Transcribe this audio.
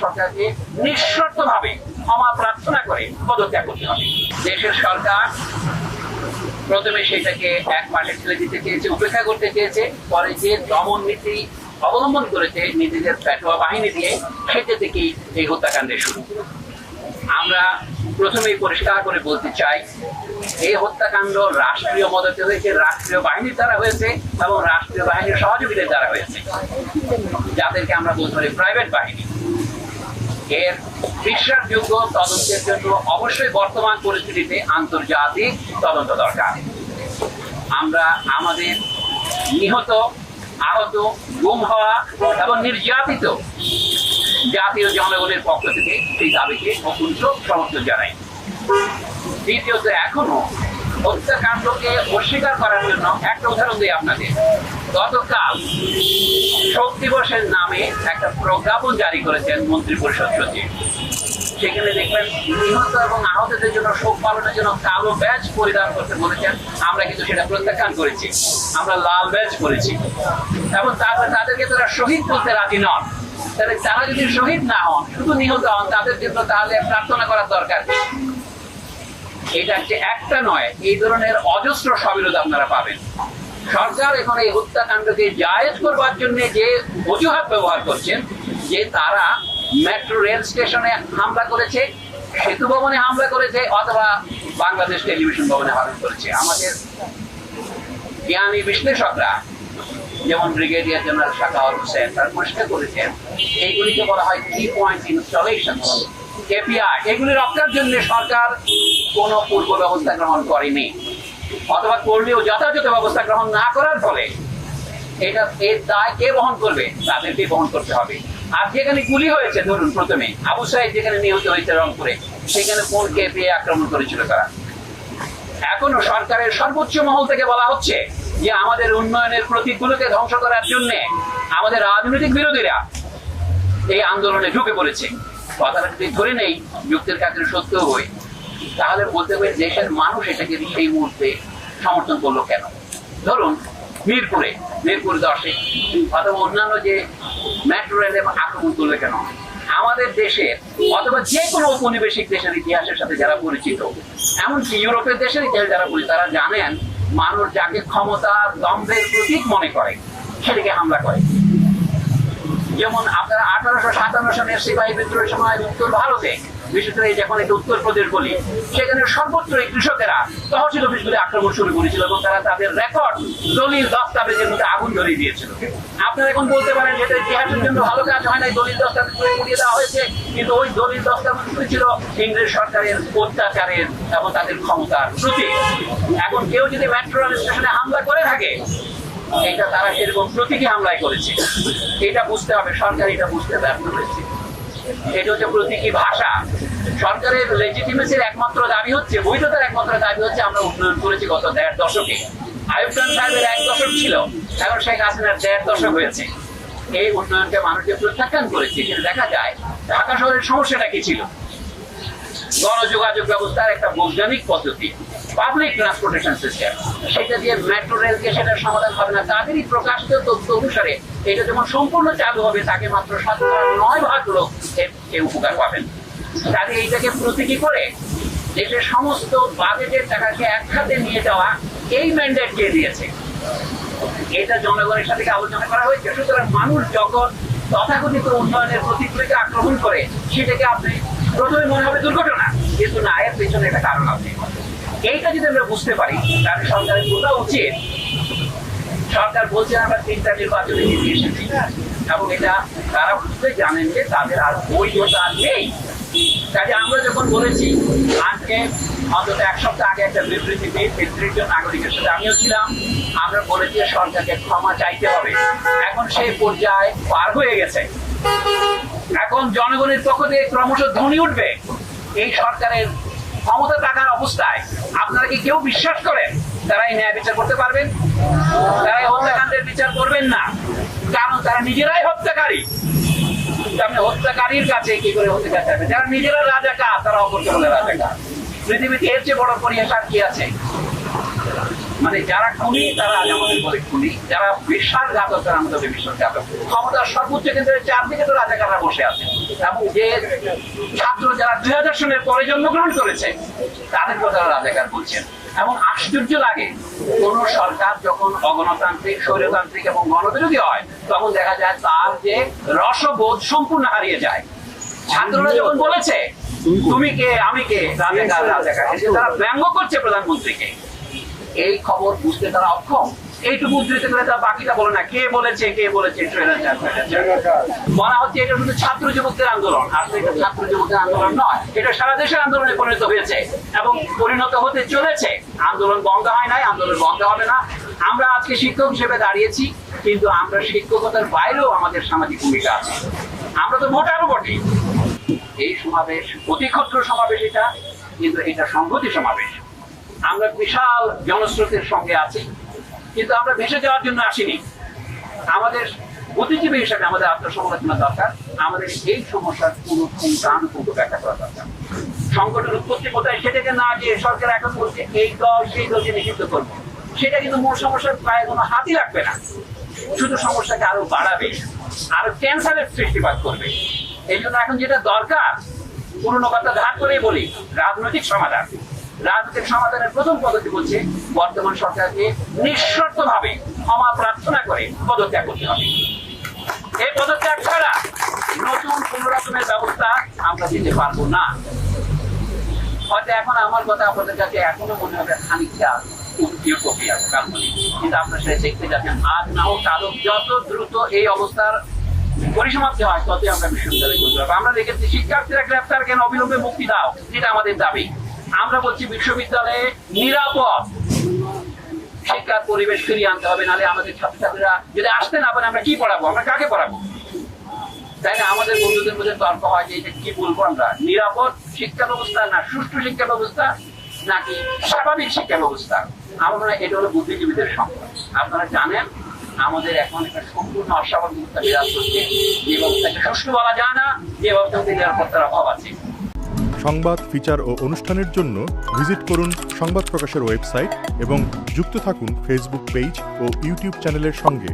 সরকারকে নিঃশর্তভাবে ক্ষমা প্রার্থনা করে পদত্যাগ করতে হবে। দেশের সরকার প্রথমে সেটাকে এক পাশে ঠেলে দিতে চেয়েছে, উপেক্ষা করতে চেয়েছে, পরে যে দমন নীতি অবলম্বন করেছে নিজেদের পেটোয়া বাহিনী দিয়ে, সেটা থেকেই এই হত্যাকাণ্ডের শুরু। আমরা প্রথমেই পরিষ্কার করে বলতে চাই, এই হত্যাকাণ্ড রাষ্ট্রীয় মদতে হয়েছে, রাষ্ট্রীয় বাহিনীর দ্বারা হয়েছে এবং রাষ্ট্রীয় বাহিনীর সহযোগিতার দ্বারা হয়েছে, যাদেরকে আমরা বলতে পারি প্রাইভেট বাহিনী। এর বিশ্বাসযোগ্য তদন্তের জন্য অবশ্যই বর্তমান পরিস্থিতিতে আন্তর্জাতিক তদন্ত দরকার। আমরা আমাদের নিহত, আহত, গুম হওয়া এবং নির্যাতিত জাতীয় জনগণের পক্ষ থেকে সেই দাবিকে অকুণ্ঠ সমর্থন জানাই। দ্বিতীয়ত, এখনো হত্যাকাণ্ডকে অস্বীকার করার জন্য একটা উদাহরণ দিই আপনাদের। গতকাল শোক দিবসের নামে একটা প্রজ্ঞাপন জারি করেছেন মন্ত্রী পরিষদ সচিব। সেখানে দেখবেন নিহত এবং আহতদের জন্য শোক পালনের জন্য কালো ব্যাজ পরিধান করতে বলেছেন। আমরা কিন্তু সেটা প্রত্যাখ্যান করেছি, আমরা লাল ব্যাজ করেছি। এবং তারপরে তাদেরকে তারা শহীদ বলতে রাজি নন। তাহলে তারা যদি শহীদ না হন, শুধু নিহত হন, তাদের জন্য তাহলে প্রার্থনা করার দরকার নেই। এটা হচ্ছে একটা নয়, এই ধরনের অজস্র সবিরোধ আপনারা পাবেন। সরকার এখন এই হত্যাকাণ্ডকে জায়েজ করবার জন্য যে অজুহাত ব্যবহার করছেন, যে তারা মেট্রো রেল স্টেশনে হামলা করেছে, সেতু ভবনে হামলা করেছে, অথবা বাংলাদেশ টেলিভিশন ভবনে হামলা করেছে। আমাদের জ্ঞানী বিশ্লেষকরা যেমন ব্রিগেডিয়ার জেনারেল শাকাওয়াত হোসেন তারা পরিষ্কার করেছেন, এইগুলিকে বলা হয় কি পয়েন্ট ইনস্টলেশন, কেপিআই। এগুলি রক্ষার জন্য সরকার কোনো পূর্ব ব্যবস্থা গ্রহণ করেনি, অথবা করলেও যথাযথ ব্যবস্থা গ্রহণ না করার ফলে এটা এর দায় কে বহন করবে? তাদেরকে বহন করতে হবে। আর যেখানে গুলি হয়েছে, ধরুন প্রথমে আবু সাইদ যেখানে নিহত হয়েছে রংপুরে, সেখানে কোন কেপিআই আক্রমণ করেছিল তারা? এখনো সরকারের সর্বোচ্চ মহল থেকে বলা হচ্ছে যে আমাদের উন্নয়নের প্রতীকগুলোকে ধ্বংস করার জন্য আমাদের রাজনৈতিক বিরোধীরা এই আন্দোলনে ঢুকে পড়েছে। কথাটা যদি ধরে নেই যুক্তির কাছে সত্য হয়ে, তাহলে বলতে হবে দেশের মানুষ এটাকে এই মুহূর্তে সমর্থন করলো কেন? ধরুন মিরপুর 10-এ অথবা অন্যান্য যে মেট্রো রেলে আক্রমণ করলে কেন? আমাদের দেশের অথবা যে কোনো উপনিবেশিক দেশের ইতিহাসের সাথে যারা পরিচিত, এমনকি ইউরোপের দেশের ইতিহাস যারা পরিচিত, তারা জানেন মানুষ যাকে ক্ষমতা দম্ভের প্রতীক মনে করে সেটাকে হামলা করে। যেমন আপনারা 1857 সালের সিপাহী বিদ্রোহের সময় উত্তর ভারতে, বিশেষ করে যখন এটা উত্তরপ্রদেশ বলি, সেখানে সর্বত্রই কৃষকেরা তহসিল অফিসগুলি আক্রমণ শুরু করেছিল এবং তারা তাদের রেকর্ড, দলিল, দস্তাবেজের মধ্যে আগুন ধরিয়ে দিয়েছিল। আপনারা এখন বলতে পারেন যেটা ইতিহাসের জন্য ভালো কাজ হয় নাই, দলিল দস্তাবেজ করে উড়িয়ে দেওয়া হয়েছে, কিন্তু ওই দলিল দস্তাবেজগুলি ছিল ইংরেজ সরকারের অত্যাচারের এবং তাদের ক্ষমতার প্রতীক। এখন কেউ যদি মেট্রো রেল স্টেশনে হামলা করে থাকে, এটা তারা এরকম প্রতীকী হামলায় করেছে। এটা বুঝতে হবে, সরকার এটা বুঝতে ব্যর্থ হয়েছে। এটা হচ্ছে প্রতীকী ভাষা। সরকারের লেজিটিমেসির একমাত্র দাবি হচ্ছে, বৈধতার একমাত্র দাবি হচ্ছে আমরা উন্নয়ন করেছি গত 1.5 দশকে। আইয়ুব খান সাহেবের 1 দশক ছিল, এখন শেখ হাসিনার 1.5 দশক হয়েছে। এই উন্নয়নকে মানুষ যে প্রত্যাখ্যান করেছে, সেটা দেখা যায়। ঢাকা শহরের সমস্যাটা কি ছিল? গণযোগাযোগ ব্যবস্থার একটা বৈজ্ঞানিক পদ্ধতি, পাবলিক ট্রান্সপোর্টেশন সিস্টেম, সেটা দিয়ে মেট্রো রেলকে সেটার সমাধান হবে না। তাদেরই প্রকাশিত তথ্য অনুসারে এটা যখন সম্পূর্ণ চালু হবে, তাকে মাত্র 9% লোক এর উপকার পাবেন। তাহলে এইটাকে প্রতীকী করে দেশের সমস্ত বাজেটের টাকাকে একসাথে নিয়ে যাওয়া, এই ম্যান্ডেট কে দিয়েছে? এটা জনগণের সাথে আলোচনা করা হয়েছে। সুতরাং মানুষ যখন তথাকথিত উন্নয়নের প্রতীকগুলিকে আক্রমণ করে, সেটাকে আপনি প্রথমে মনে হবে দুর্ঘটনা, কিন্তু না, এর পেছনে একটা কারণ আছে। এইটা যদি আমরা বুঝতে পারি, তাহলে সরকারের বোঝা উচিত। সরকার বলছে আমরা 3টা নির্বাচনে জিতে এসেছি, এবং এটা তারা বুঝতে জানেন যে তাদের আর বৈধতা নেই। কাজে আমরা যখন বলেছি, আজকে অন্তত 1 সপ্তাহ আগে একটা বিবৃতিতে 33 জন নাগরিকের সাথে আমিও ছিলাম, আমরা বলেছি সরকারকে ক্ষমা চাইতে হবে। এখন সেই পর্যায়ে পার হয়ে গেছে। এখন জনগণের পক্ষ থেকে ক্রমশ ধ্বনি উঠবে। এই সরকারের ক্ষমতা থাকার অবস্থায় আপনারা কি কেউ বিশ্বাস করেন তারা এই ন্যায় বিচার করতে পারবেন? তারা এই হত্যাকাণ্ডের বিচার করবেন না, কারণ তারা নিজেরাই হত্যাকারী। আপনি হত্যাকারীর কাছে কি করে হত্যাকার চাইবেন? যারা নিজেরা রাজাকার, তারা অপরকে বলে রাজাকার। পৃথিবীতে এর চেয়ে বড় পরিহাস আর কি আছে? মানে যারা খুনি তারা আজ আমাদের বলে খুনি, যারা বিশ্বাসঘাতক তারা আমাদের বিশ্বাসঘাতক। ক্ষমতার সর্বোচ্চ কেন্দ্রের চারদিকে তো রাজাকাররা বসে আছে। এবং যে ছাত্র যারা 2000 সনের পরে জন্মগ্রহণ করেছে তাদেরকেও তারা রাজাকার বলছেন। এবং আশ্চর্য লাগে কোন সরকার যখন অগণতান্ত্রিক, স্বৈরতান্ত্রিক এবং গণবিরোধী হয় তখন দেখা যায় তার যে রসবোধ সম্পূর্ণ হারিয়ে যায়। ছাত্ররা যখন বলেছে তুমি কে আমি কে, রাজাকার রাজাকার, তারা ব্যঙ্গ করছে প্রধানমন্ত্রীকে, এই খবর বুঝতে তারা অক্ষম। এইটুকু উদ্ধৃত করে তারা বাকিটা বলে না, কে বলেছে বলা হচ্ছে এটা শুধু ছাত্র যুবকদের আন্দোলন। আসলে এটা ছাত্র যুবকদের আন্দোলন নয়, এটা সারা দেশের আন্দোলনে পরিণত হয়েছে এবং পরিণত হতে চলেছে। আন্দোলন বন্ধ হয় নাই, আন্দোলন বন্ধ হবে না। আমরা আজকে শিক্ষক হিসেবে দাঁড়িয়েছি, কিন্তু আমরা শিক্ষকতার বাইরেও আমাদের সামাজিক ভূমিকা আছে। আমরা তো ভোটারও বটি। এই সমাবেশ অতি ক্ষুদ্র সমাবেশ, এটা কিন্তু এটা সংহতি সমাবেশ। আমরা বিশাল জনস্রোতের সঙ্গে আছি, কিন্তু আমরা ভেসে যাওয়ার জন্য আসিনি। আমাদের বুদ্ধিজীবী হিসাবে আমাদের আত্মসমালোচনা দরকার। আমাদের এই সমস্যার পুনঃ ব্যাখ্যা করা দরকার। সংকটের উৎপত্তি কোথায় সেটাকে না যে সরকার এখন বলছে এই দল সেই দলকে নিষিদ্ধ করবো, সেটা কিন্তু মূল সমস্যার প্রায় কোনো হাতই রাখবে না, শুধু সমস্যাকে আরো বাড়াবে, আরো ক্যান্সারের সৃষ্টিপাত করবে। এই জন্য এখন যেটা দরকার, পুরনো কথা ধার করেই বলি, রাজনৈতিক সমাধান। রাজনৈতিক সমাধানের প্রথম পদ্ধতি হচ্ছে বর্তমান সরকারকে নিঃশর্তভাবে ক্ষমা প্রার্থনা করে পদত্যাগ করতে হবে। এই পদত্যাগ ছাড়া নতুন কোন রকমের ব্যবস্থা আমরা দিতে পারবো না। হয়তো এখন আমার কথা আপনাদের কাছে এখনো মনে হবে খানিকটা প্রক্রিয়া, কিন্তু আপনারা সেটা দেখতে যাচ্ছেন। আজ না হোক কারো যত দ্রুত এই অবস্থার পরিসমাপ্তি হয় ততই আমরা বিশ্ববিদ্যালয় করতে পারবো। আমরা দেখেছি শিক্ষার্থীরা গ্রেফতার কেন, অবিলম্বে মুক্তি দাও, যেটা আমাদের দাবি। আমরা বলছি বিশ্ববিদ্যালয়ে নিরাপদ শিক্ষার পরিবেশ ফিরিয়ে আনতে হবে, নাহলে আমাদের ছাত্রছাত্রীরা যদি আসতে না পারে আমরা কি পড়াবো, আমরা কাকে পড়াবো? তাই না? আমাদের বন্ধুদের মধ্যে তর্ক হয় যে এটা কি বলবো আমরা, নিরাপদ শিক্ষা ব্যবস্থা না সুষ্ঠু শিক্ষা ব্যবস্থা নাকি স্বাভাবিক শিক্ষা ব্যবস্থা? আমার মনে হয় এটা হলো বুদ্ধিজীবীদের সংকট। আপনারা জানেন আমাদের এখন একটা সম্পূর্ণ অস্বাভাবিকতা বিরাজ করছে, যে ব্যবস্থাকে সুষ্ঠু বলা যায় না, যে ব্যবস্থাতে নিরাপত্তার অভাব আছে। সংবাদ, ফিচার ও অনুষ্ঠানের জন্য ভিজিট করুন সংবাদ প্রকাশের ওয়েবসাইট এবং যুক্ত থাকুন ফেসবুক পেজ ও ইউটিউব চ্যানেলের সঙ্গে।